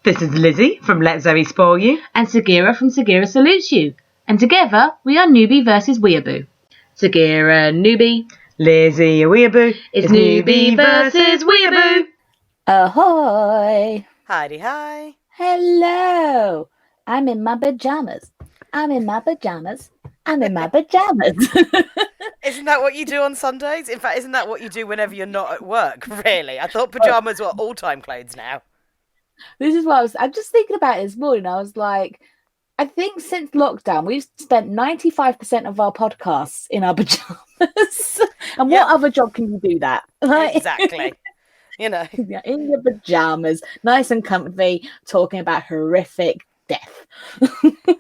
This is Lizzie from Let Zoe Spoil You. And Sagira from Sagira Salutes You. And together we are Newbie versus Weeaboo. Sagira, Newbie. Lizzie, a Weeaboo. It's Newbie versus Weeaboo. Ahoy! Heidi, hi. Hello! I'm in my pajamas. I'm in my pajamas. I'm in my pajamas. Isn't that what you do on Sundays? In fact, isn't that what you do whenever you're not at work, really? I thought pajamas were all-time clothes now. This is what I'm just thinking about it this morning. I was like, I think since lockdown, we've spent 95% of our podcasts in our pajamas. And what other job can you do that? Right? Exactly. You know. In your pajamas, nice and comfy, talking about horrific death.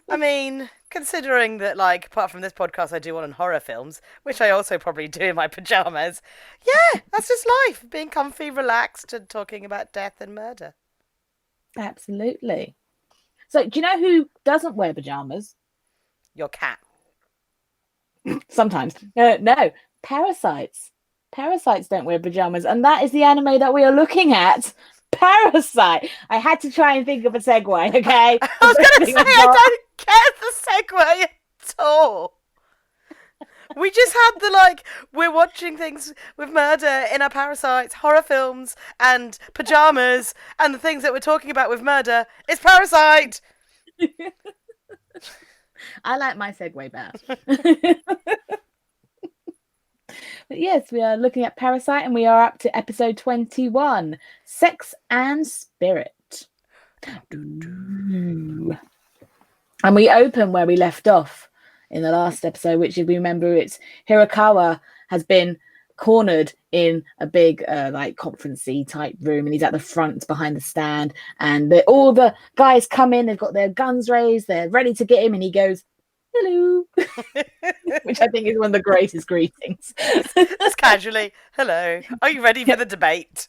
I mean, considering that, like, apart from this podcast, I do one on horror films, which I also probably do in my pajamas. Yeah, that's just life. Being comfy, relaxed, and talking about death and murder. Absolutely. So, do you know who doesn't wear pajamas? Your cat. Sometimes. No, Parasytes. Parasytes don't wear pajamas, and that is the anime that we are looking at. Parasyte. I had to try and think of a segue, okay? I was going to say, I don't get the segue at all. We just had the, like, we're watching things with murder in our parasites, horror films, and pajamas, and the things that we're talking about with murder is Parasyte. I like my segue better. But yes, we are looking at Parasyte, and we are up to episode 21, Sex and Spirit. And we open where we left off in the last episode, which, if we remember, it's Hirakawa has been cornered in a big like conference-y type room, and he's at the front behind the stand, and all the guys come in, they've got their guns raised, they're ready to get him, and he goes, hello, which I think is one of the greatest greetings. Just casually, hello, are you ready for the debate?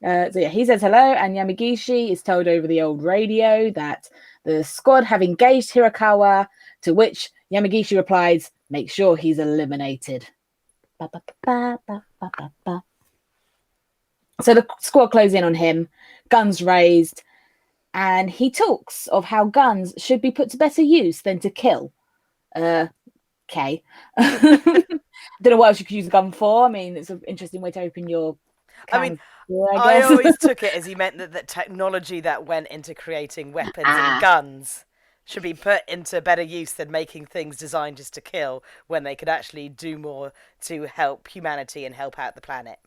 So yeah, he says hello, and Yamagishi is told over the old radio that the squad have engaged Hirakawa, to which Yamagishi replies, make sure he's eliminated. Ba, ba, ba, ba, ba, ba, ba. So the squad close in on him, guns raised, and he talks of how guns should be put to better use than to kill. Okay. Don't know what else you could use a gun for. I mean, it's an interesting way to open your can. I always took it as he meant that technology that went into creating weapons and guns should be put into better use than making things designed just to kill, when they could actually do more to help humanity and help out the planet.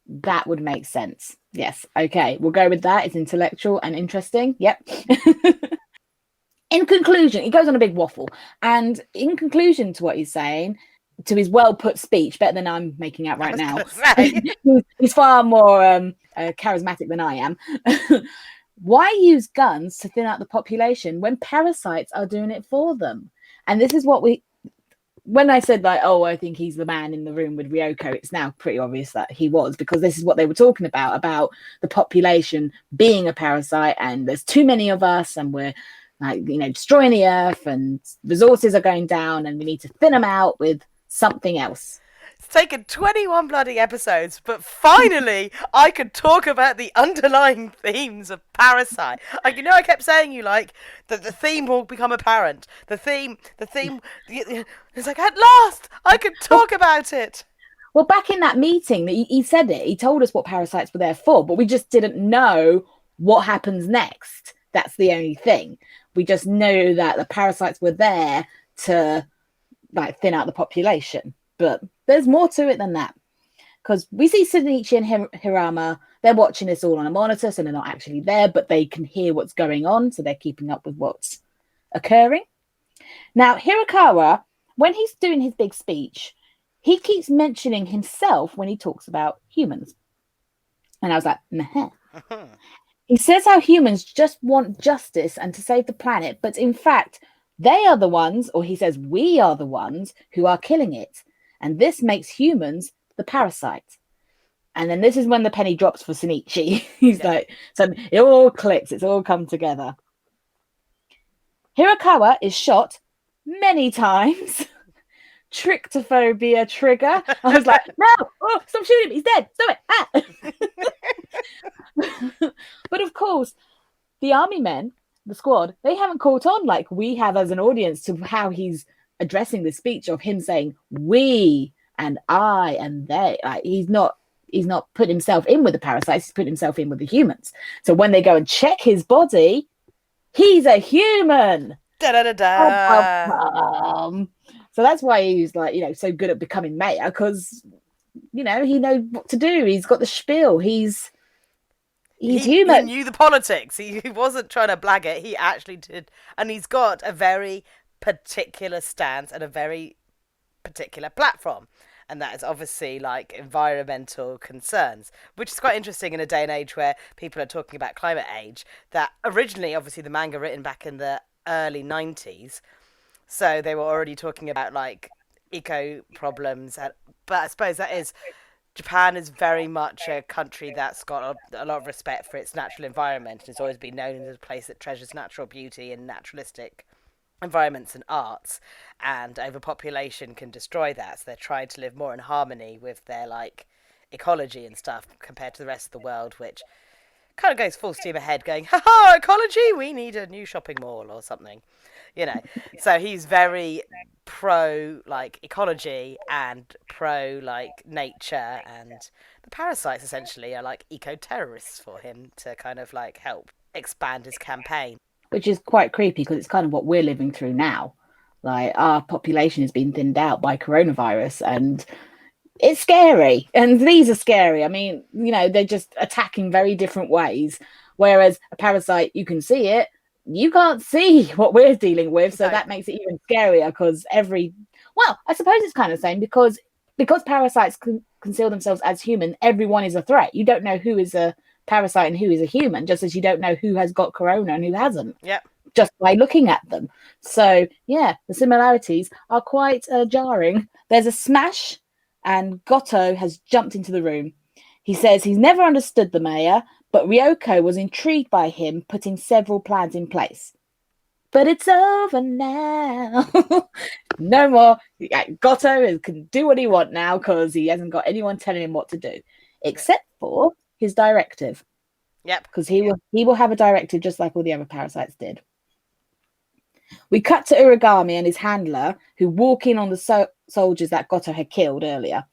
That would make sense. Yes. Okay. We'll go with that. It's intellectual and interesting. Yep. In conclusion, he goes on a big waffle. And in conclusion to what he's saying, to his well-put speech, better than I'm making out right now, he's far more charismatic than I am. Why use guns to thin out the population when parasites are doing it for them? And this is what when I said, like, oh, I think he's the man in the room with Ryoko, it's now pretty obvious that he was, because this is what they were talking about the population being a parasite, and there's too many of us, and we're, like, you know, destroying the earth, and resources are going down, and we need to thin them out with something else. It's taken 21 bloody episodes, but finally I could talk about the underlying themes of Parasyte. Like, you know, I kept saying you, like, that the theme will become apparent. The theme, it's like, at last I could talk about it. Well, back in that meeting, he said it. He told us what parasites were there for, but we just didn't know what happens next. That's the only thing. We just know that the parasites were there to, like, thin out the population. But there's more to it than that, because we see Shinichi and Hirama, they're watching this all on a monitor, so they're not actually there, but they can hear what's going on, so they're keeping up with what's occurring. Now, Hirakawa, when he's doing his big speech, he keeps mentioning himself when he talks about humans. And I was like, meh. He says how humans just want justice and to save the planet, but in fact, they are the ones, or he says we are the ones, who are killing it. And this makes humans the parasite. And then this is when the penny drops for Shinichi. He's like, so it all clicks. It's all come together. Hirakawa is shot many times. Trichtophobia trigger. I was like, no, stop shooting him. He's dead. Stop it. But of course, the army men, the squad, they haven't caught on like we have as an audience to how he's addressing the speech of him saying we and I and they. Like he's not put himself in with the parasites, he's put himself in with the humans. So when they go and check his body, he's a human. Da da da da. So that's why he's like, so good at becoming mayor, because he knows what to do. He's got the spiel. He's human. He knew the politics. He wasn't trying to blag it. He actually did. And he's got a very particular stance and a very particular platform. And that is obviously like environmental concerns, which is quite interesting in a day and age where people are talking about climate age. That originally, obviously, the manga written back in the early 90s. So they were already talking about like eco problems. But I suppose Japan is very much a country that's got a lot of respect for its natural environment. And it's always been known as a place that treasures natural beauty and naturalistic environments and arts, and overpopulation can destroy that. So they're trying to live more in harmony with their like ecology and stuff compared to the rest of the world, which kind of goes full steam ahead going, ha ecology, we need a new shopping mall or something, So he's very pro like ecology and pro like nature, and the parasites essentially are like eco-terrorists for him to kind of like help expand his campaign. Which is quite creepy because it's kind of what we're living through now. Like our population has been thinned out by coronavirus, and it's scary. And these are scary. I mean, they're just attacking very different ways. Whereas a parasite, you can see it. You can't see what we're dealing with. So that makes it even scarier because I suppose it's kind of the same because parasites conceal themselves as human, everyone is a threat. You don't know who is a parasite and who is a human, just as you don't know who has got corona and who hasn't. Yep. Just by looking at them. So yeah, the similarities are quite jarring. There's a smash and Goto has jumped into the room. He says he's never understood the mayor, but Ryoko was intrigued by him putting several plans in place. But it's over now. No more. Goto can do what he wants now because he hasn't got anyone telling him what to do, except for his directive. Yep. Because he will have a directive just like all the other parasites did. We cut to Uragami and his handler, who walk in on the soldiers that Goto had killed earlier.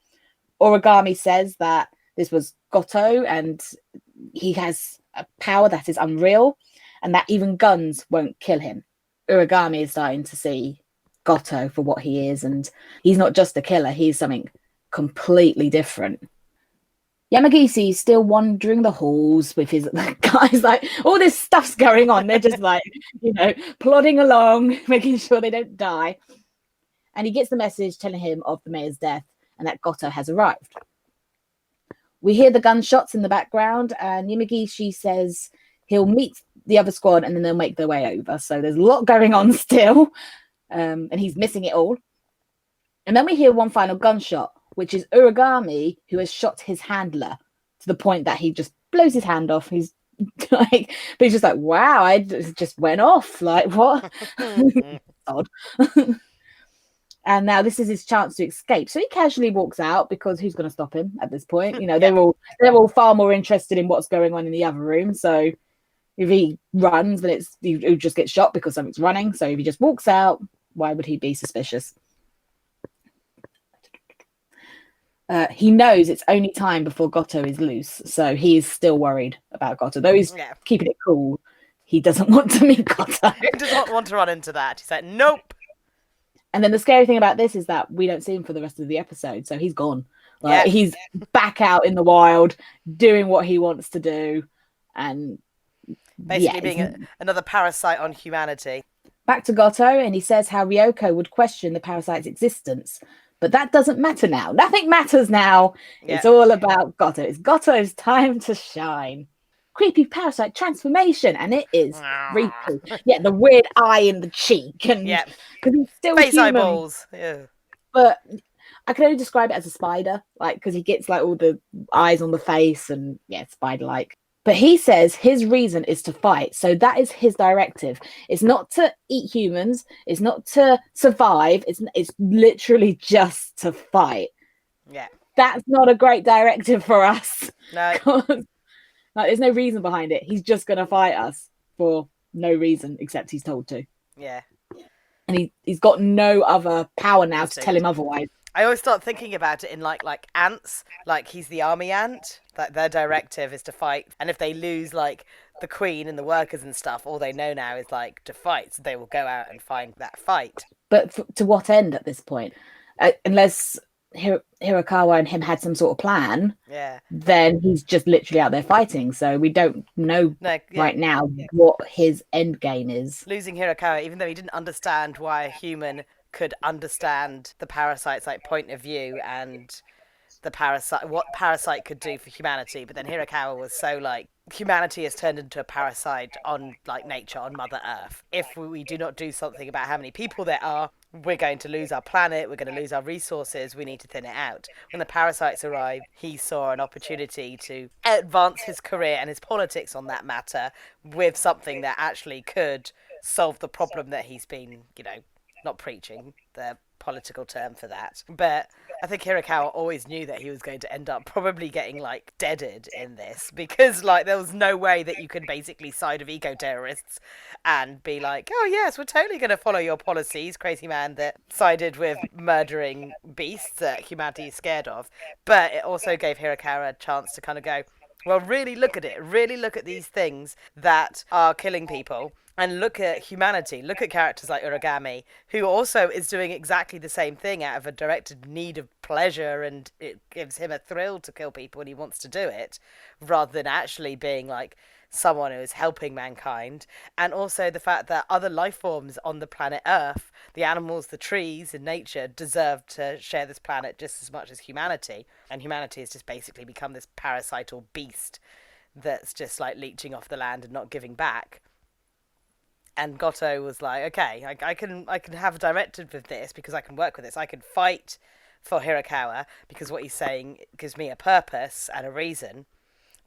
Uragami says that this was Goto and he has a power that is unreal and that even guns won't kill him. Uragami is starting to see Goto for what he is, and he's not just a killer, he's something completely different. Yamagishi is still wandering the halls with his guys, like all this stuff's going on. They're just like, plodding along, making sure they don't die. And he gets the message telling him of the mayor's death and that Goto has arrived. We hear the gunshots in the background, and Yamagishi says he'll meet the other squad and then they'll make their way over. So there's a lot going on still, and he's missing it all. And then we hear one final gunshot, which is Uragami, who has shot his handler to the point that he just blows his hand off. He's like, but he's just like, wow, I just went off. Like, what? Odd. And now this is his chance to escape. So he casually walks out because who's going to stop him at this point? They're all far more interested in what's going on in the other room. So if he runs, then he just gets shot because something's running. So if he just walks out, why would he be suspicious? He knows it's only time before Goto is loose, so he is still worried about Goto. Though he's keeping it cool, he doesn't want to meet Goto. He does not want to run into that. He's like, nope. And then the scary thing about this is that we don't see him for the rest of the episode, so he's gone. He's back out in the wild, doing what he wants to do, and basically being another parasite on humanity. Back to Goto, and he says how Ryoko would question the parasite's existence. But that doesn't matter now. Nothing matters now. Yeah. It's all about Goto. It's Goto's time to shine. Creepy parasite transformation, and it is creepy. Yeah, the weird eye in the cheek, and because he's still face human. Eyeballs. Yeah, but I can only describe it as a spider, like because he gets like all the eyes on the face, and spider-like. But he says his reason is to fight, so that is his directive. It's not to eat humans. It's not to survive. It's literally just to fight. Yeah, that's not a great directive for us. No. Like, there's no reason behind it. He's just going to fight us for no reason except he's told to. Yeah. And he's got no other power now to tell him otherwise. I always start thinking about it in like ants. Like, he's the army ant. That their directive is to fight. And if they lose, like, the queen and the workers and stuff, all they know now is, like, to fight. So they will go out and find that fight. But to what end at this point? Unless Hirakawa and him had some sort of plan, then he's just literally out there fighting. So we don't know right now what his end game is. Losing Hirakawa, even though he didn't understand why a human could understand the Parasyte's like point of view and the Parasyte, what Parasyte could do for humanity, but then Hirakawa was so like, humanity has turned into a parasite on like nature, on Mother Earth. If we do not do something about how many people there are, we're going to lose our planet, we're going to lose our resources, we need to thin it out. When the Parasytes arrived, he saw an opportunity to advance his career and his politics on that matter with something that actually could solve the problem that he's been, you know, not preaching, the political term for that. But I think Hirakawa always knew that he was going to end up probably getting like deaded in this, because like there was no way that you could basically side of eco-terrorists and be like, oh yes, we're totally going to follow your policies, crazy man that sided with murdering beasts that humanity is scared of. But it also gave Hirakawa a chance to kind of go, well, really look at it, really look at these things that are killing people. And look at humanity, look at characters like Uragami, who also is doing exactly the same thing out of a directed need of pleasure, and it gives him a thrill to kill people and he wants to do it, rather than actually being like someone who is helping mankind. And also the fact that other life forms on the planet Earth, the animals, the trees, and nature deserve to share this planet just as much as humanity. And humanity has just basically become this parasital beast that's just like leeching off the land and not giving back. And Goto was like, okay, I can have a directive with this because I can work with this. I can fight for Hirakawa because what he's saying gives me a purpose and a reason.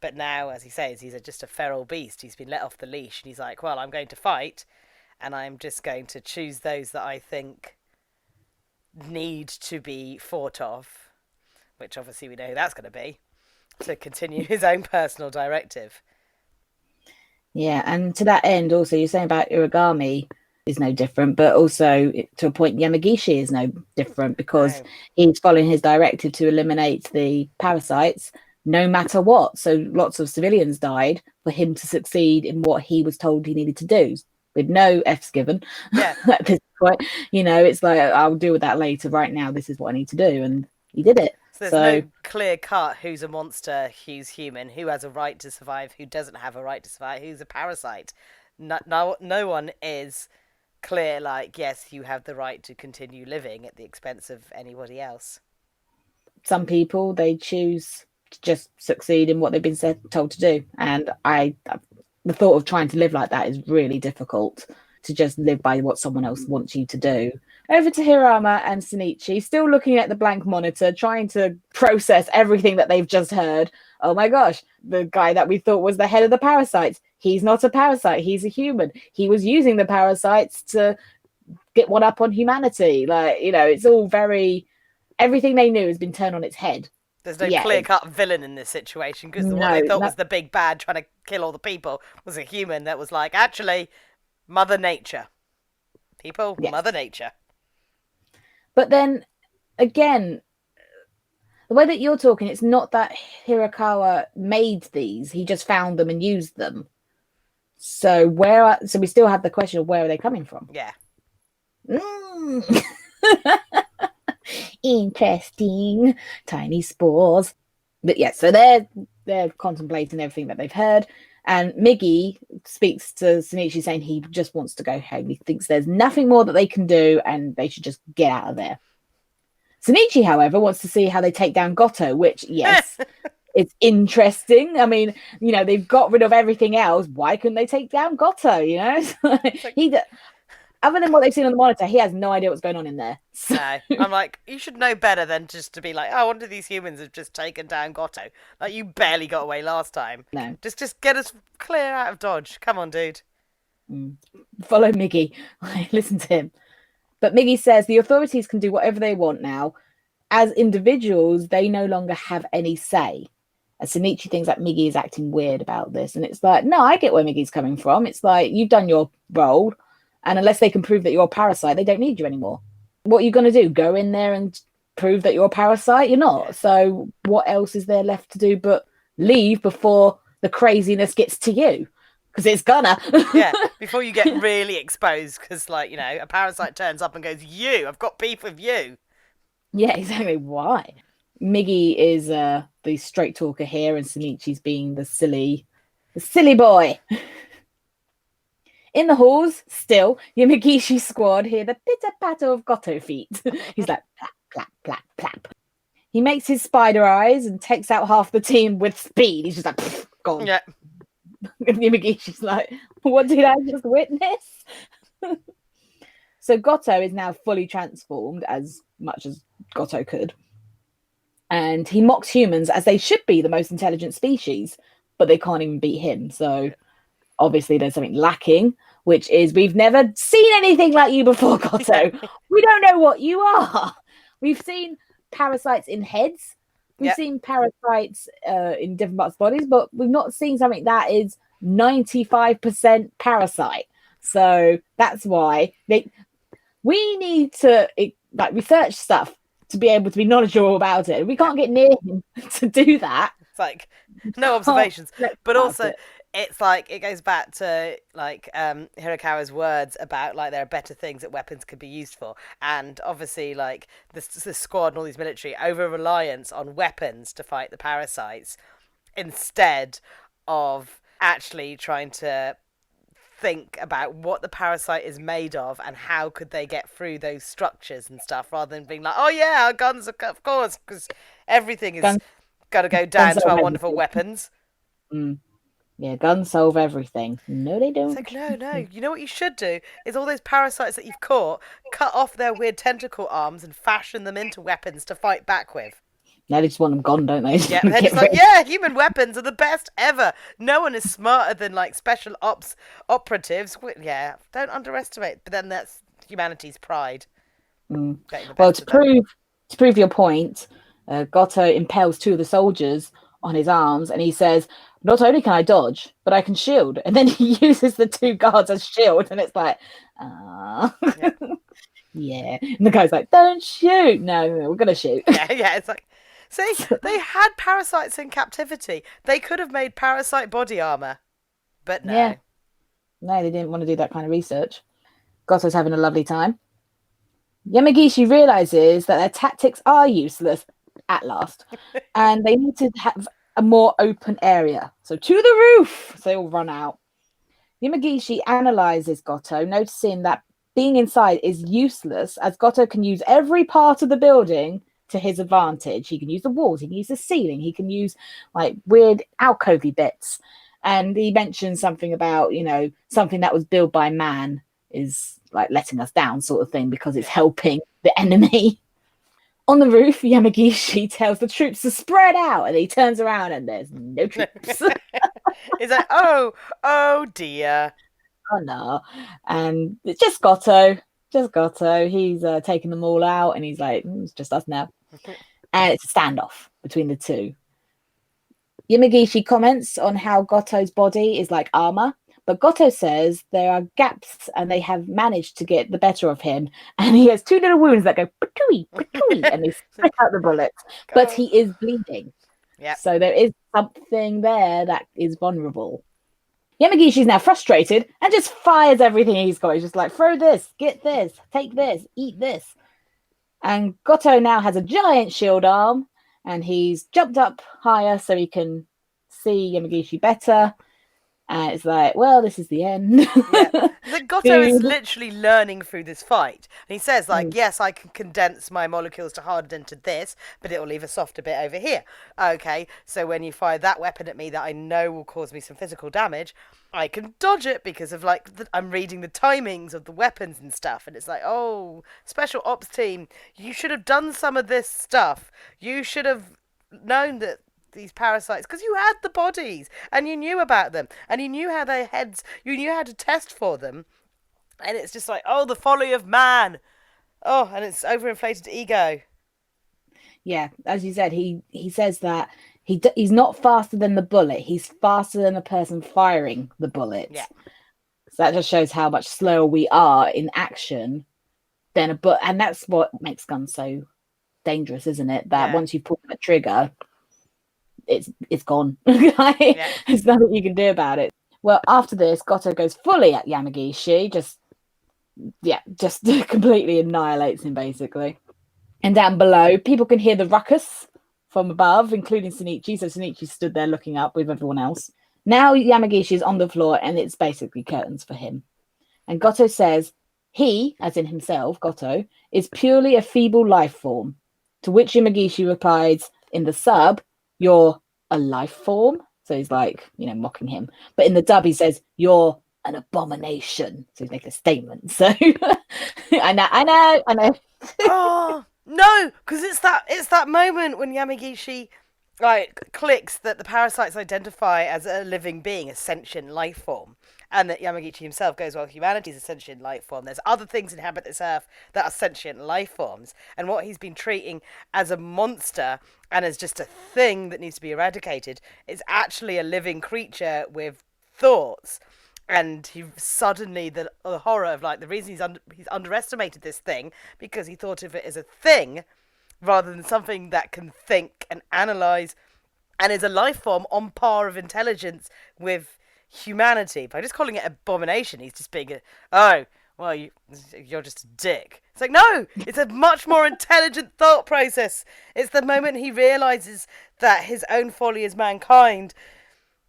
But now, as he says, he's just a feral beast. He's been let off the leash. And he's like, well, I'm going to fight. And I'm just going to choose those that I think need to be fought of. Which obviously we know who that's going to be. To continue his own personal directive. Yeah, and to that end, also, you're saying about Uragami is no different, but also to a point, Yamagishi is no different because he's following his directive to eliminate the parasites no matter what. So lots of civilians died for him to succeed in what he was told he needed to do, with no F's given. Yeah. At this point, you know, it's like, I'll deal with that later. Right now, this is what I need to do. And he did it. So there's no clear cut who's a monster, who's human, who has a right to survive, who doesn't have a right to survive, who's a parasite. No one is clear, like, yes, you have the right to continue living at the expense of anybody else. Some people, they choose to just succeed in what they've been told to do. And the thought of trying to live like that is really difficult, to just live by what someone else wants you to do. Over to Hirama and Shinichi, still looking at the blank monitor, trying to process everything that they've just heard. Oh my gosh, the guy that we thought was the head of the parasites, he's not a parasite, he's a human. He was using the parasites to get one up on humanity. Like, you know, it's all very, everything they knew has been turned on its head. There's no clear-cut villain in this situation, because the one they thought was the big bad trying to kill all the people was a human that was like, actually, Mother Nature. People, yes. Mother Nature. But then, again, the way that you're talking, it's not that Hirakawa made these. He just found them and used them. So so we still have the question of where are they coming from? Yeah. Interesting. Tiny spores. But yeah, so they're contemplating everything that they've heard. And Miggy speaks to Shinichi saying he just wants to go home. He thinks there's nothing more that they can do and they should just get out of there. Shinichi, however, wants to see how they take down Goto, which, yes, it's interesting. I mean, you know, they've got rid of everything else. Why couldn't they take down Goto, you know? Other than what they've seen on the monitor, he has no idea what's going on in there. So. No, I'm like, you should know better than just to be like, oh, I wonder if these humans have just taken down Goto. Like, you barely got away last time. No. Just get us clear out of Dodge. Come on, dude. Follow Miggy. Listen to him. But Miggy says the authorities can do whatever they want now. As individuals, they no longer have any say. And Shinichi thinks that Miggy is acting weird about this. And it's like, no, I get where Miggy's coming from. It's like, you've done your role. And unless they can prove that you're a parasite, they don't need you anymore. What are you going to do? Go in there and prove that you're a parasite? You're not. So what else is there left to do but leave before the craziness gets to you? Because it's gonna. Yeah, before you get really exposed. Because, like, you know, a parasite turns up and goes, I've got beef with you. Yeah, exactly. Why? Miggy is the straight talker here, and Shinichi's being the silly boy. In the halls, still, Yamagishi squad hear the pitter-patter of Goto feet. He's like, plap, plap, plap, plap. He makes his spider eyes and takes out half the team with speed. He's just like, gone. Yeah. And Yamagishi's like, what did I just witness? So Goto is now fully transformed, as much as Goto could. And he mocks humans as they should be the most intelligent species, but they can't even beat him. So obviously there's something lacking, which is we've never seen anything like you before, Goto. We don't know what you are. We've seen parasites in heads. We've seen parasites in different parts of bodies, but we've not seen something that is 95% parasite. So that's why we need to research stuff to be able to be knowledgeable about it. We can't get near him to do that. It's like, no observations. But also, it's like, it goes back to, like, Hirokawa's words about, like, there are better things that weapons could be used for. And obviously, like, the squad and all these military over-reliance on weapons to fight the parasites instead of actually trying to think about what the parasite is made of and how could they get through those structures and stuff, rather than being like, oh yeah, our guns, of course, because everything is got to go down to our wonderful weapons. Yeah, guns solve everything. No, they don't. It's like, no. You know what you should do is all those parasites that you've caught, cut off their weird tentacle arms and fashion them into weapons to fight back with. No, they just want them gone, don't they? Yeah, they're just like, yeah, human weapons are the best ever. No one is smarter than, like, special ops operatives. Yeah, don't underestimate. But then that's humanity's pride. Well, to prove your point, Goto impales two of the soldiers on his arms, and he says, not only can I dodge, but I can shield. And then he uses the two guards as shield, and it's like, yeah. And the guy's like, don't shoot. No, we're going to shoot. Yeah, it's like, see, they had parasites in captivity. They could have made parasite body armor, but no. Yeah. No, they didn't want to do that kind of research. Goto's having a lovely time. Yamagishi realizes that their tactics are useless at last, and they need to have a more open area. So to the roof! So they all run out. Yamagishi analyzes Goto, noticing that being inside is useless, as Goto can use every part of the building to his advantage. He can use the walls, he can use the ceiling, he can use like weird alcovey bits. And he mentions something about, you know, something that was built by man is like letting us down sort of thing because it's helping the enemy. On the roof, Yamagishi tells the troops to spread out, and he turns around and there's no troops. It's like, oh dear. Oh no. And it's just Goto. He's taking them all out, and he's like, it's just us now. And it's a standoff between the two. Yamagishi comments on how Goto's body is like armor, but Goto says there are gaps and they have managed to get the better of him. And he has two little wounds that go patooey, patooey, and they spit out the bullets. But he is bleeding. Yep. So there is something there that is vulnerable. Yamagishi's now frustrated and just fires everything he's got. He's just like, throw this, get this, take this, eat this. And Goto now has a giant shield arm, and he's jumped up higher so he can see Yamagishi better. And it's like, well, this is the end. Yeah. Goto is literally learning through this fight. And he says, like, yes, I can condense my molecules to harden into this, but it will leave a softer bit over here. Okay, so when you fire that weapon at me that I know will cause me some physical damage, I can dodge it because of, like, I'm reading the timings of the weapons and stuff. And it's like, oh, special ops team, you should have done some of this stuff. You should have known that these parasites, because you had the bodies and you knew about them and you knew how their heads, you knew how to test for them, and it's just like, oh, the folly of man. And it's overinflated ego. Yeah, as you said, he says that He's not faster than the bullet. He's faster than the person firing the bullet. Yeah. So that just shows how much slower we are in action than a bullet. And that's what makes guns so dangerous, isn't it? That once you pull the trigger, it's gone. There's nothing you can do about it. Well, after this, Goto goes fully at Yamagishi, just completely annihilates him, basically. And down below, people can hear the ruckus from above, including Shinichi. So Shinichi stood there looking up with everyone else. Now Yamagishi is on the floor, and it's basically curtains for him. And Goto says he, as in himself, Goto, is purely a feeble life form. To which Yamagishi replies in the sub, "You're a life form?" So he's like, mocking him. But in the dub, he says, "You're an abomination." So he's making a statement. So I know. Oh no, because it's that moment when Yamagishi clicks that the parasites identify as a living being, a sentient life form, and that Yamagishi himself goes, well, humanity is a sentient life form. There's other things inhabit this earth that are sentient life forms, and what he's been treating as a monster and as just a thing that needs to be eradicated is actually a living creature with thoughts. And he suddenly, the horror of the reason he's underestimated this thing because he thought of it as a thing rather than something that can think and analyze and is a life form on par of intelligence with humanity. By just calling it abomination, he's just being you're just a dick. It's like, no, it's a much more intelligent thought process. It's the moment he realizes that his own folly as mankind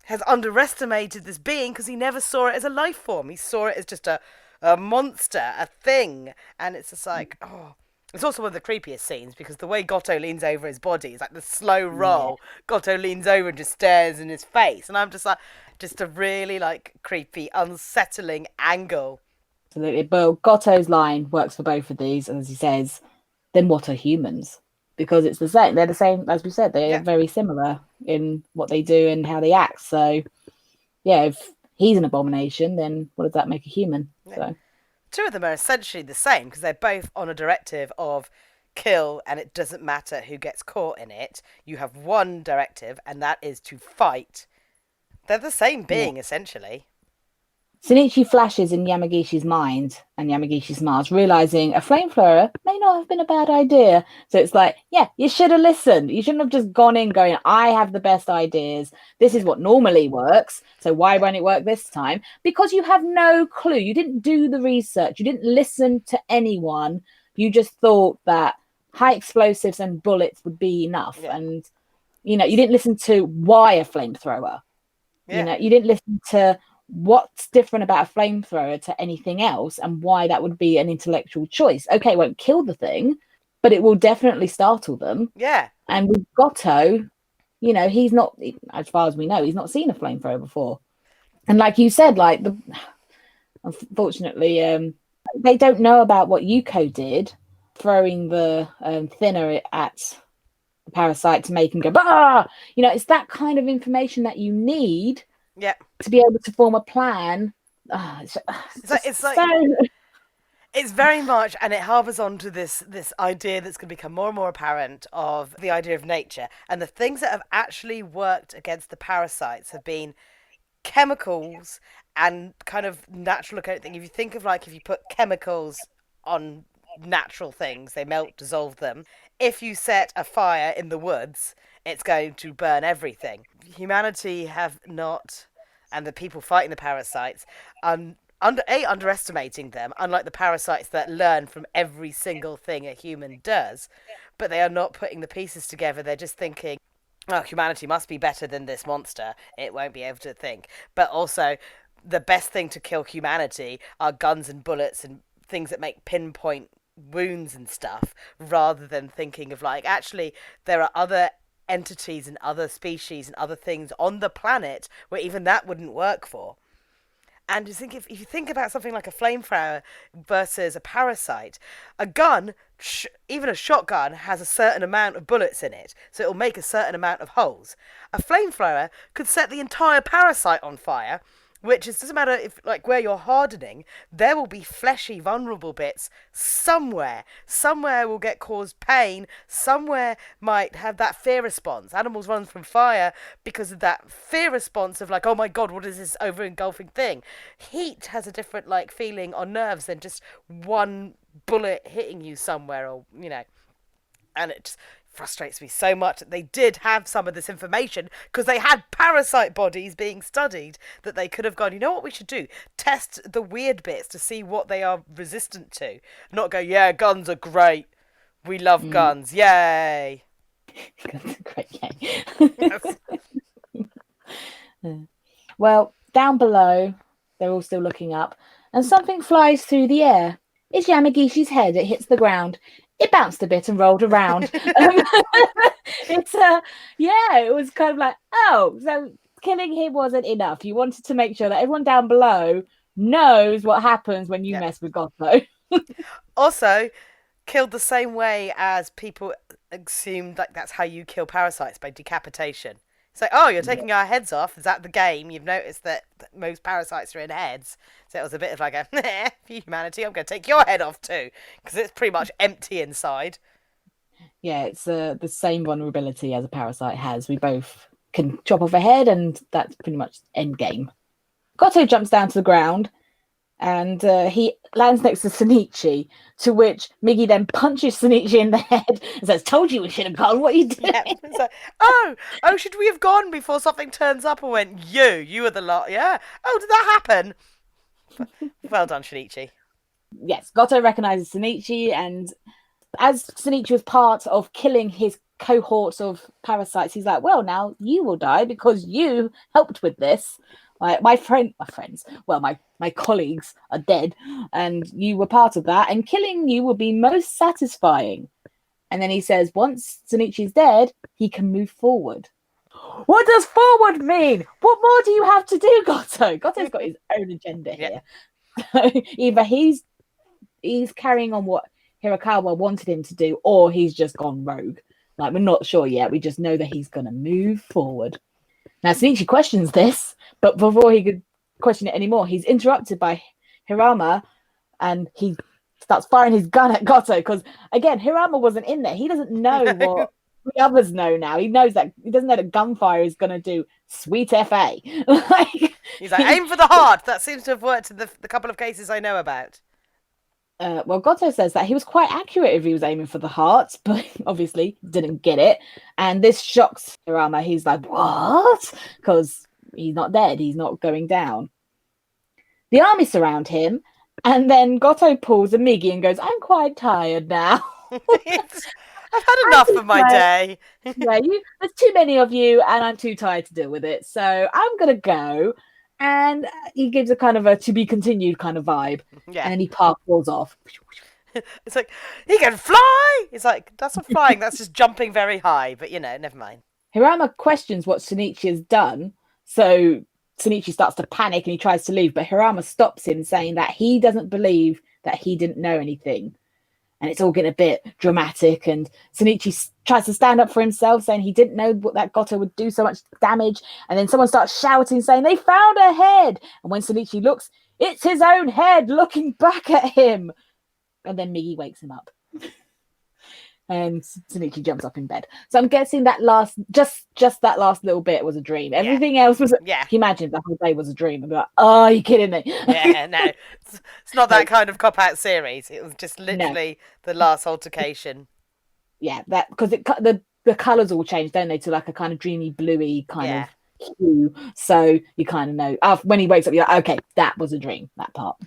has underestimated this being because he never saw it as a life form. He saw it as just a monster, a thing. And it's just like, oh. It's also one of the creepiest scenes because the way Goto leans over his body is like the slow roll. Yeah. Goto leans over and just stares in his face. And I'm just like, just a really creepy, unsettling angle. Absolutely. But Goto's line works for both of these. And as he says, then what are humans? Because it's the same. They're the same, as we said, they're very similar in what they do and how they act. So, if he's an abomination, then what does that make a human? Yeah. So, two of them are essentially the same because they're both on a directive of kill, and it doesn't matter who gets caught in it. You have one directive, and that is to fight. They're the same being, essentially. Shinichi flashes in Yamagishi's mind, and Yamagishi smiles, realizing a flamethrower may not have been a bad idea. So it's like, you should have listened. You shouldn't have just gone in going, I have the best ideas. This is what normally works. So why won't it work this time? Because you have no clue. You didn't do the research. You didn't listen to anyone. You just thought that high explosives and bullets would be enough. Yeah. And, you didn't listen to why a flamethrower. Yeah. You didn't listen to what's different about a flamethrower to anything else and why that would be an intellectual choice. Okay, it won't kill the thing, but it will definitely startle them. Yeah. And with Goto, he's not, as far as we know, he's not seen a flamethrower before. And like you said, unfortunately, they don't know about what Yuko did, throwing the thinner at the parasite to make him go, bah! It's that kind of information that you need. Yeah. To be able to form a plan. It's very much, and it harbours onto this idea that's going to become more and more apparent of the idea of nature. And the things that have actually worked against the parasites have been chemicals and kind of natural kind of thing. If you think of if you put chemicals on natural things, they melt, dissolve them. If you set a fire in the woods, it's going to burn everything. Humanity have not, and the people fighting the parasites, underestimating them, unlike the parasites that learn from every single thing a human does, but they are not putting the pieces together. They're just thinking, oh, humanity must be better than this monster. It won't be able to think. But also, the best thing to kill humanity are guns and bullets and things that make pinpoint wounds and stuff, rather than thinking of actually there are other entities and other species and other things on the planet where even that wouldn't work for. And if you think about something like a flamethrower versus a parasite, a gun, even a shotgun, has a certain amount of bullets in it, so it'll make a certain amount of holes. A flamethrower could set the entire parasite on fire, which is, doesn't matter if, like, where you're hardening, there will be fleshy, vulnerable bits somewhere. Somewhere will get caused pain. Somewhere might have that fear response. Animals run from fire because of that fear response of like, oh my god, what is this over engulfing thing? Heat has a different like feeling on nerves than just one bullet hitting you somewhere, or and it just frustrates me so much that they did have some of this information because they had parasite bodies being studied that they could have gone, you know what we should do? Test the weird bits to see what they are resistant to. Not go, yeah, guns are great. We love guns. Yay. Guns are great. Yay. Well, down below, they're all still looking up, and something flies through the air. It's Yamagishi's head. It hits the ground. It bounced a bit and rolled around. It was kind of like, oh, so killing him wasn't enough. You wanted to make sure that everyone down below knows what happens when you mess with Goto. Also, killed the same way as people assumed, like that's how you kill parasites, by decapitation. It's like, oh, you're taking our heads off. Is that the game? You've noticed that most parasites are in heads. So it was a bit of like a, for humanity, I'm going to take your head off too. Because it's pretty much empty inside. Yeah, it's the same vulnerability as a parasite has. We both can chop off a head, and that's pretty much end game. Goto jumps down to the ground, and he lands next to Shinichi, to which Miggy then punches Shinichi in the head and says, told you we should have gone, what are you doing? Yeah, it's like, oh, should we have gone before something turns up? And went, you were the lot, yeah? Oh, did that happen? Well done, Shinichi. Yes, Goto recognizes Shinichi, and as Shinichi was part of killing his cohorts of parasites, he's like, well, now you will die because you helped with this. Like, my colleagues are dead, and you were part of that, and killing you will be most satisfying. And then he says, once Shinichi's dead, he can move forward. What does forward mean? What more do you have to do, Goto? Goto's got his own agenda here. So either he's carrying on what Hirakawa wanted him to do, or he's just gone rogue. Like, we're not sure yet. We just know that he's going to move forward. Now, Shinichi questions this, but before he could question it anymore, he's interrupted by Hirama, and he starts firing his gun at Goto, because, again, Hirama wasn't in there. He doesn't know what the others know now. He knows that he doesn't know that gunfire is going to do sweet FA. He's like, aim for the heart. That seems to have worked in the couple of cases I know about. Well, Goto says that he was quite accurate if he was aiming for the heart, but obviously didn't get it. And this shocks Hirama. He's like, what? Because he's not dead. He's not going down. The army surround him, and then Goto pulls a Miggy and goes, I'm quite tired now. I've had enough of my day. Yeah, there's too many of you, and I'm too tired to deal with it. So I'm going to go. And he gives a kind of a to be continued kind of vibe. Yeah. And then he parkours off. It's like, he can fly! It's like, that's not flying, that's just jumping very high. But, never mind. Hirama questions what Shinichi has done. So Shinichi starts to panic and he tries to leave. But Hirama stops him, saying that he doesn't believe that he didn't know anything. And it's all getting a bit dramatic. And Shinichi tries to stand up for himself, saying he didn't know that Goto would do so much damage. And then someone starts shouting, saying, they found a head. And when Shinichi looks, it's his own head looking back at him. And then Miggy wakes him up. And Shinichi jumps up in bed. So I'm guessing that just that last little bit was a dream. Everything else was, he imagined the whole day was a dream. And be like, oh, are you kidding me? Yeah, no. It's not that kind of cop-out series. It was just literally the last altercation. Yeah, that because the colours all change, don't they, to like a kind of dreamy, bluey kind of hue. So you kind of know. When he wakes up, you're like, okay, that was a dream, that part.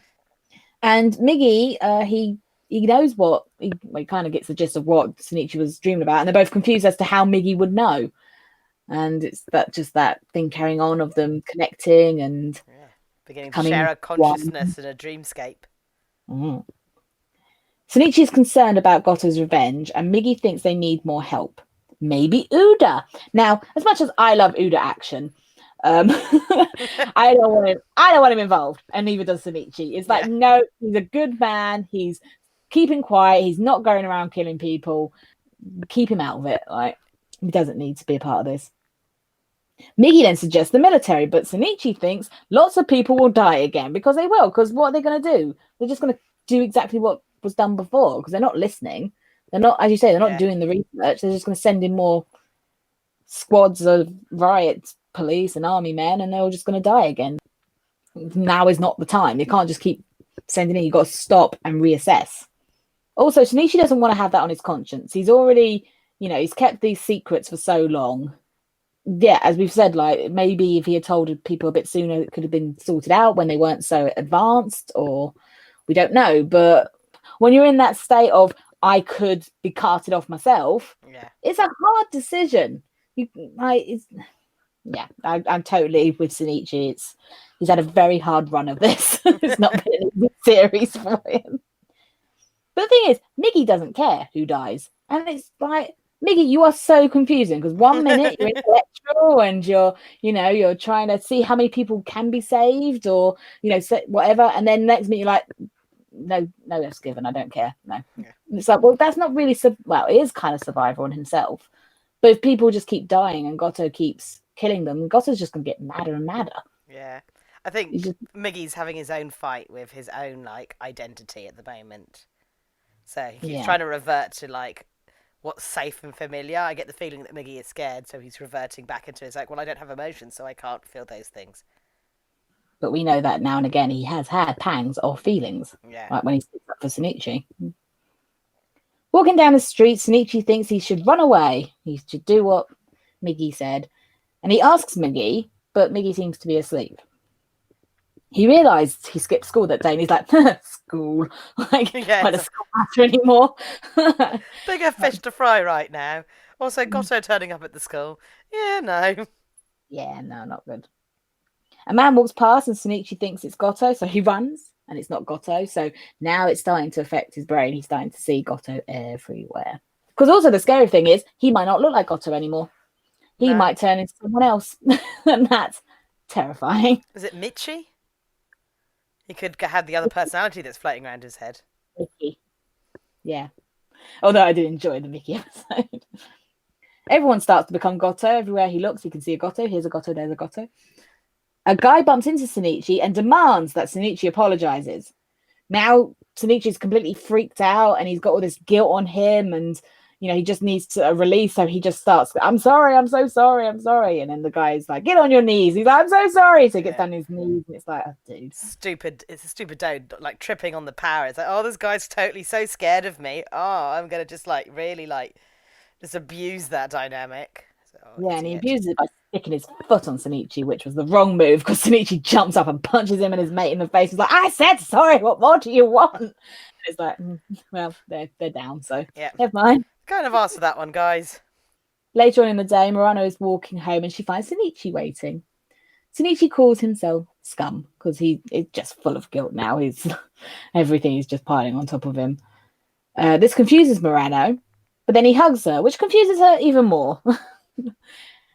And Miggy, he knows what he kind of gets the gist of what Shinichi was dreaming about, and they're both confused as to how Miggy would know. And it's that thing carrying on of them connecting and beginning to share a consciousness and a dreamscape. Mm. Shinichi is concerned about Goto's revenge, and Miggy thinks they need more help. Maybe Uda. Now, as much as I love Uda action, I don't want him involved, and neither does Shinichi. It's like, no, he's a good man. He's keeping quiet. He's not going around killing people. Keep him out of it. Like, he doesn't need to be a part of this. Miggy then suggests the military, but Shinichi thinks lots of people will die again because they will. Because what are they going to do? They're just going to do exactly what was done before because they're not listening. They're not, as you say, they're not doing the research. They're just going to send in more squads of riot police and army men, and they're all just going to die again. Now is not the time. You can't just keep sending in. You've got to stop and reassess. Also, Shinichi doesn't want to have that on his conscience. He's already, he's kept these secrets for so long. Yeah, as we've said, like maybe if he had told people a bit sooner, it could have been sorted out when they weren't so advanced, or we don't know. But when you're in that state of I could be carted off myself, it's a hard decision. I'm totally with Shinichi. He's had a very hard run of this. It's not been a good series for him. But the thing is, Miggy doesn't care who dies, and it's like, Miggy, you are so confusing because 1 minute you're intellectual and you're trying to see how many people can be saved or whatever, and then next minute you're like, no, that's given. I don't care. No, it's like, well, that's not really it is kind of survival on himself. But if people just keep dying and Goto keeps killing them, Goto's just gonna get madder and madder. Yeah, I think Miggy's having his own fight with his own identity at the moment. So he's trying to revert to what's safe and familiar. I get the feeling that Miggy is scared, so he's reverting back into his I don't have emotions, so I can't feel those things. But we know that now and again he has had pangs or feelings. Yeah. Like when he sticks up for Shinichi. Walking down the street, Shinichi thinks he should run away. He should do what Miggy said. And he asks Miggy, but Miggy seems to be asleep. He realised he skipped school that day and he's like, school. Not a school matter anymore. Bigger fish to fry right now. Also, Goto turning up at the school. Yeah, no. Yeah, no, not good. A man walks past and Shinichi thinks it's Goto, so he runs and it's not Goto. So now it's starting to affect his brain. He's starting to see Goto everywhere. Because also the scary thing is he might not look like Goto anymore. He might turn into someone else. And that's terrifying. Is it Michi? He could have the other personality that's floating around his head. Mickey. Yeah. Although I did enjoy the Mickey episode. Everyone starts to become Goto. Everywhere he looks, he can see a Goto. Here's a Goto, there's a Goto. A guy bumps into Shinichi and demands that Shinichi apologizes. Now Shinichi's completely freaked out and he's got all this guilt on him and he just needs to release, so he just starts, I'm sorry, I'm so sorry, I'm sorry. And then the guy's like, get on your knees. He's like, I'm so sorry. So he gets down his knees and it's like, oh, dude. It's a stupid dude, tripping on the power. It's like, oh, this guy's totally so scared of me. Oh, I'm going to just really just abuse that dynamic. So, and he abuses it by sticking his foot on Shinichi, which was the wrong move because Shinichi jumps up and punches him and his mate in the face. He's like, I said sorry, what more do you want? And it's like, well, they're down, so never mind. Kind of asked for that one, guys. Later on in the day, Murano is walking home and she finds Shinichi waiting. Shinichi calls himself scum because he is just full of guilt now. Everything is just piling on top of him. This confuses Murano, but then he hugs her, which confuses her even more.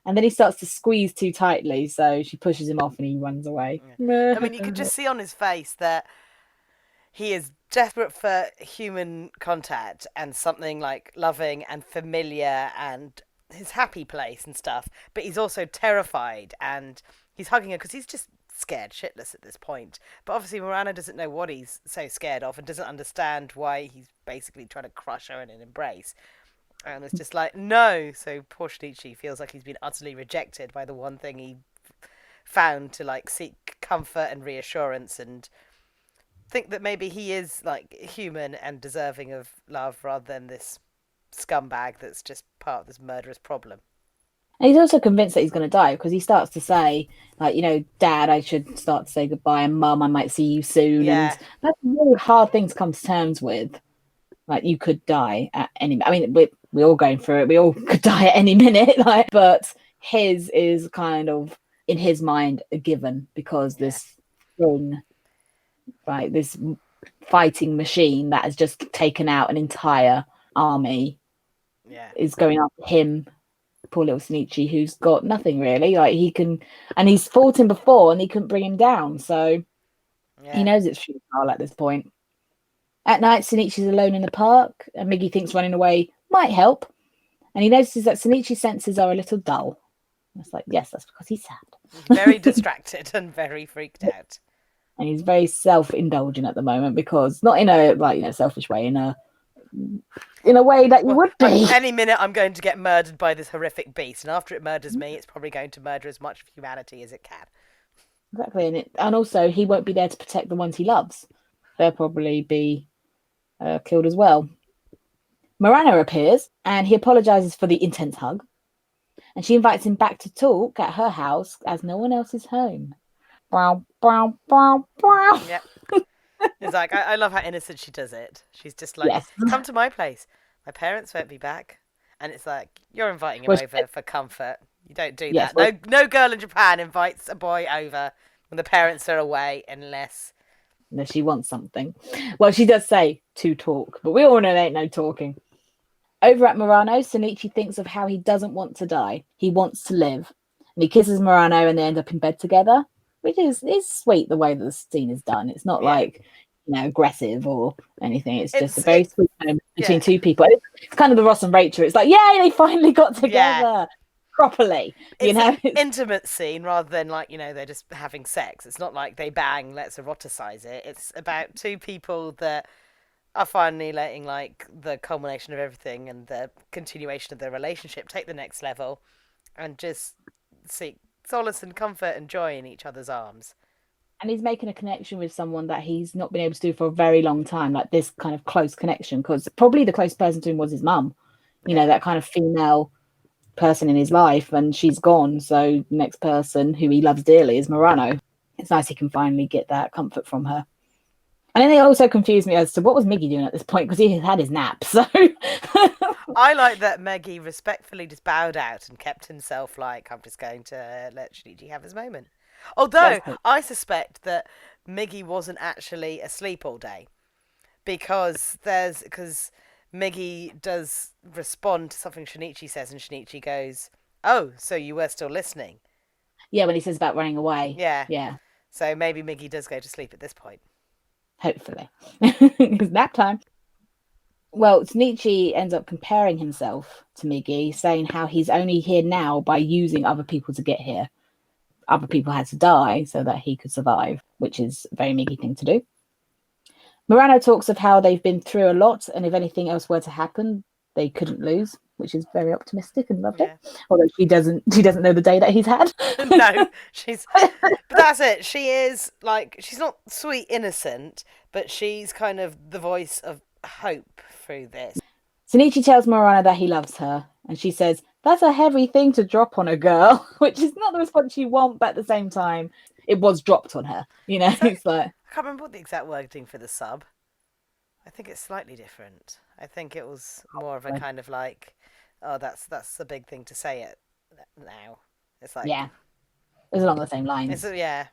And then he starts to squeeze too tightly, so she pushes him off and he runs away. I mean, you can just see on his face that he is desperate for human contact and something loving and familiar and his happy place and stuff. But he's also terrified and he's hugging her because he's just scared shitless at this point. But obviously Murano doesn't know what he's so scared of and doesn't understand why he's basically trying to crush her in an embrace. And it's just like, no. So poor Shinichi feels like he's been utterly rejected by the one thing he found to seek comfort and reassurance and think that maybe he is human and deserving of love rather than this scumbag that's just part of this murderous problem. And he's also convinced that he's going to die because he starts to say, Dad, I should start to say goodbye, and Mum, I might see you soon. Yeah. And that's a really hard thing to come to terms with. You could die at any. I mean, we're all going through it. We all could die at any minute. But his is kind of in his mind a given because this thing, this fighting machine that has just taken out an entire army, is going after him. Poor little Shinichi, who's got nothing really. He can, and he's fought him before, and he couldn't bring him down. So he knows it's futile at this point. At night, Shinichi's alone in the park, and Miggy thinks running away might help. And he notices that Shinichi's senses are a little dull. It's like, yes, that's because he's sad. Very distracted and very freaked out. And he's very self-indulgent at the moment, because not in a selfish way, in a way that you would be. Any minute I'm going to get murdered by this horrific beast, and after it murders me, it's probably going to murder as much of humanity as it can. Exactly, and also he won't be there to protect the ones he loves. They'll probably be killed as well. Murano appears, and he apologizes for the intense hug, and she invites him back to talk at her house as no one else is home. Brow, brow, brow, brow. Yep. It's like, I love how innocent she does it. She's just like, Yes. come to my place. My parents won't be back. And it's like, you're inviting him over for comfort. You don't do Yes, that. No girl in Japan invites a boy over when the parents are away unless she wants something. Well, she does say to talk, but we all know there ain't no talking. Over at Murano, Shinichi thinks of how he doesn't want to die. He wants to live. And he kisses Murano, and they end up in bed together, which is sweet the way that the scene is done. It's not like, aggressive or anything. It's just a very sweet moment between two people. It's kind of the Ross and Rachel. It's like, yay, they finally got together properly. It's an intimate scene rather than like, they're just having sex. It's not like they bang, let's eroticize it. It's about two people that are finally letting like the culmination of everything and the continuation of their relationship take the next level and just seek solace and comfort and joy in each other's arms. And he's making a connection with someone that he's not been able to do for a very long time, like this kind of close connection, because probably the closest person to him was his mum, that kind of female person in his life, and she's gone. So the next person who he loves dearly is Murano. It's nice he can finally get that comfort from her. And then they also confused me as to what was Miggy doing at this point, because he had his nap. So I like that Meggy respectfully just bowed out and kept himself like, I'm just going to let Shinichi have his moment. Although I suspect that Miggy wasn't actually asleep all day, because Miggy does respond to something Shinichi says, and Shinichi goes, "Oh, so you were still listening?" Yeah, when he says about running away. Yeah. So maybe Miggy does go to sleep at this point. Hopefully. It's nap time. Well, Shinichi ends up comparing himself to Miggy, saying how he's only here now by using other people to get here. Other people had to die so that he could survive, which is a very Miggy thing to do. Murano talks of how they've been through a lot, and if anything else were to happen, they couldn't lose, which is very optimistic and lovely. Yeah. Although she doesn't know the day that he's had. No, but that's it. She is like, she's not sweet innocent, but she's kind of the voice of hope through this. Shinichi tells Murano that he loves her, and she says, "That's a heavy thing to drop on a girl," which is not the response you want, but at the same time, it was dropped on her. So, it's like, I can't remember what the exact wording for the sub. I think it's slightly different. I think it was more of a kind of like, oh, that's a big thing to say it now. It's like, yeah, it's along the same lines. Yeah.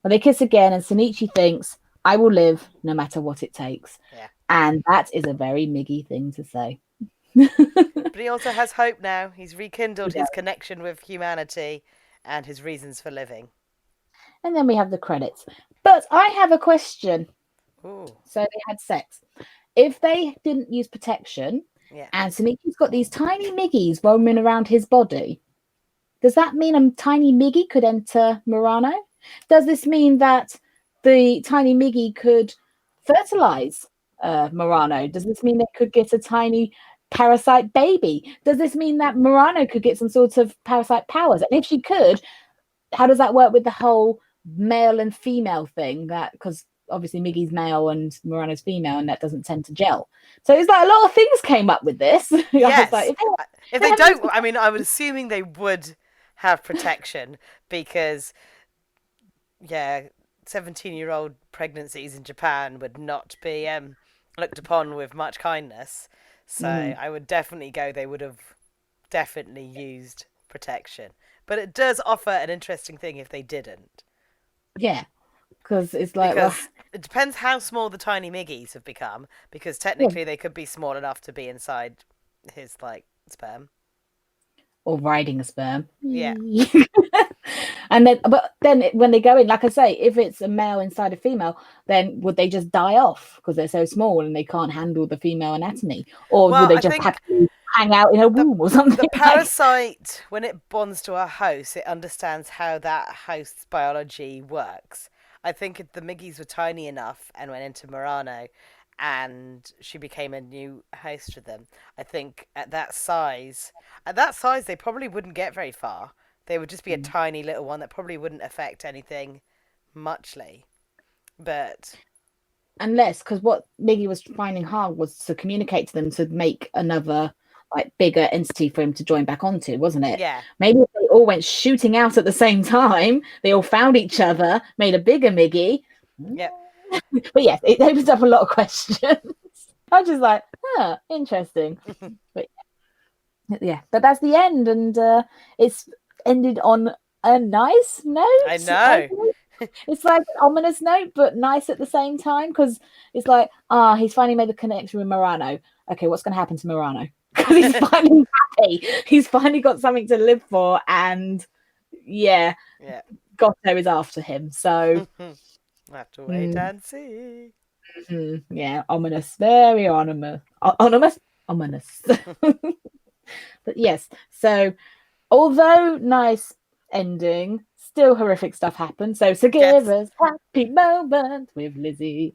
Well, they kiss again, and Shinichi thinks, "I will live no matter what it takes." Yeah. And that is a very Miggy thing to say. But he also has hope now. He's rekindled his connection with humanity and his reasons for living. And then we have the credits. But I have a question. Ooh. So they had sex. If they didn't use protection, and Shinichi's got these tiny Miggies roaming around his body, does that mean a tiny Miggy could enter Murano? Does this mean that the tiny Miggy could fertilize Murano? Does this mean they could get a tiny parasite baby? Does this mean that Murano could get some sort of parasite powers? And if she could, how does that work with the whole male and female thing? That, because obviously Miggy's male and Murano's female, and that doesn't tend to gel. So it's like a lot of things came up with this. Yes. Like, if they don't, I mean, I would assuming they would have protection, because 17-year-old pregnancies in Japan would not be looked upon with much kindness. So I would definitely go, they would have definitely used protection. But it does offer an interesting thing if they didn't. Yeah, because it's like... it depends how small the tiny Miggies have become, because technically they could be small enough to be inside his, like, sperm. Or riding a sperm. Yeah. And then, but then when they go in, like I say, if it's a male inside a female, then would they just die off because they're so small and they can't handle the female anatomy, or would Well, they I just think happily hang out in a womb or something? the like- parasite, when it bonds to a host, it understands how that host's biology works. I think if the Miggies were tiny enough and went into Murano and she became a new host for them, I think at that size, they probably wouldn't get very far. They would just be a tiny little one that probably wouldn't affect anything muchly. But Unless, because what Miggy was finding hard was to communicate to them to make another like bigger entity for him to join back onto, wasn't it? yeah, Maybe if they all went shooting out at the same time, they all found each other, made a bigger Miggy. yeah. But yes, it opens up a lot of questions. I'm just like, interesting. But yeah, but that's the end, and it's ended on a nice note. I know. It's like an ominous note, but nice at the same time, because it's like, he's finally made the connection with Murano. Okay, what's going to happen to Murano? Because he's finally happy. He's finally got something to live for, and yeah. Goto is after him. So We'll have to wait and see. Yeah, ominous, very ominous, ominous. But yes, so although nice ending, still horrific stuff happened. So Sagira's happy moment with Lizzie.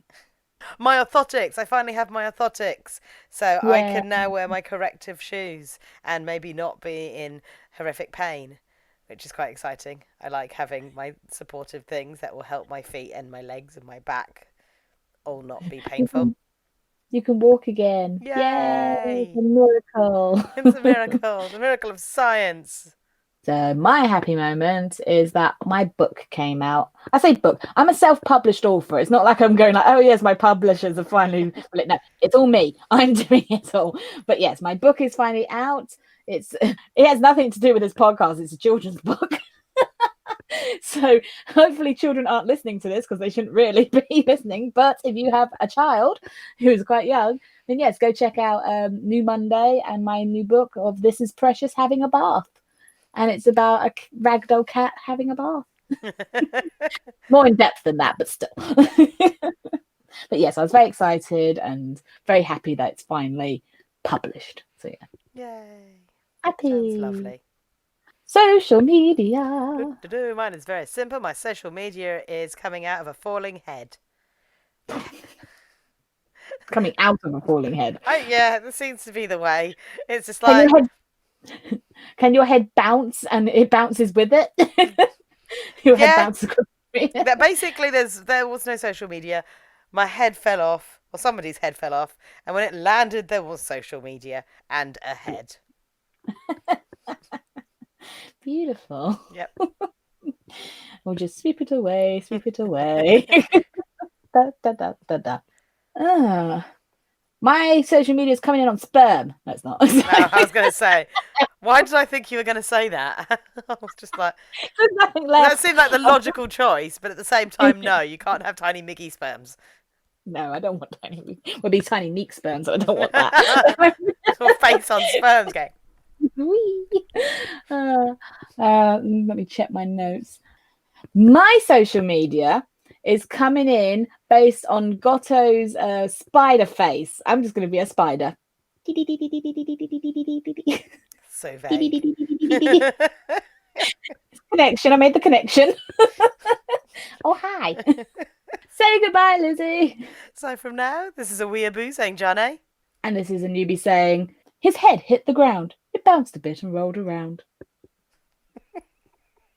My orthotics. I finally have my orthotics. So I can now wear my corrective shoes and maybe not be in horrific pain, which is quite exciting. I like having my supportive things that will help my feet and my legs and my back all not be painful. You can walk again. Yay! It's a miracle. It's a miracle. The miracle of science. So my happy moment is that my book came out. I say book. I'm a self-published author. It's not like I'm going like, oh yes, my publishers are finally. No, it's all me. I'm doing it all. But yes, my book is finally out. It has nothing to do with this podcast. It's a children's book. So hopefully children aren't listening to this because they shouldn't really be listening. But if you have a child who's quite young, then yes, go check out New Monday and my new book of This Is Precious Having a Bath. And it's about a ragdoll cat having a bath. More in depth than that, but still. But yes, I was very excited and very happy that it's finally published. So yeah. Yay. Happy. Sounds lovely. Social media. Mine is very simple. My social media is coming out of a falling head. Coming out of a falling head. Yeah, that seems to be the way. It's just Can like... Can your head bounce and it bounces with it? Your head bounces. Basically, there was no social media. My head fell off, or somebody's head fell off, and when it landed, there was social media and a head. Beautiful. Yep. We'll just sweep it away, sweep it away. Da, da, da, da, da. My social media is coming in on sperm. No, it's not. No, I was going to say, why did I think you were going to say that? I was just like, there's nothing left. That seemed like the logical choice, but at the same time, no, you can't have tiny Mickey sperms. No, I don't want tiny. Well, these tiny meek sperms. So I don't want that. Your face on sperms going. Let me check my notes. My social media is coming in based on Goto's spider face. I'm just going to be a spider. So vague. Connection. I made the connection. Oh, hi. Say goodbye, Lizzie. So from now, this is a Weeaboo saying Johnny. And this is a newbie saying, his head hit the ground. It bounced a bit and rolled around.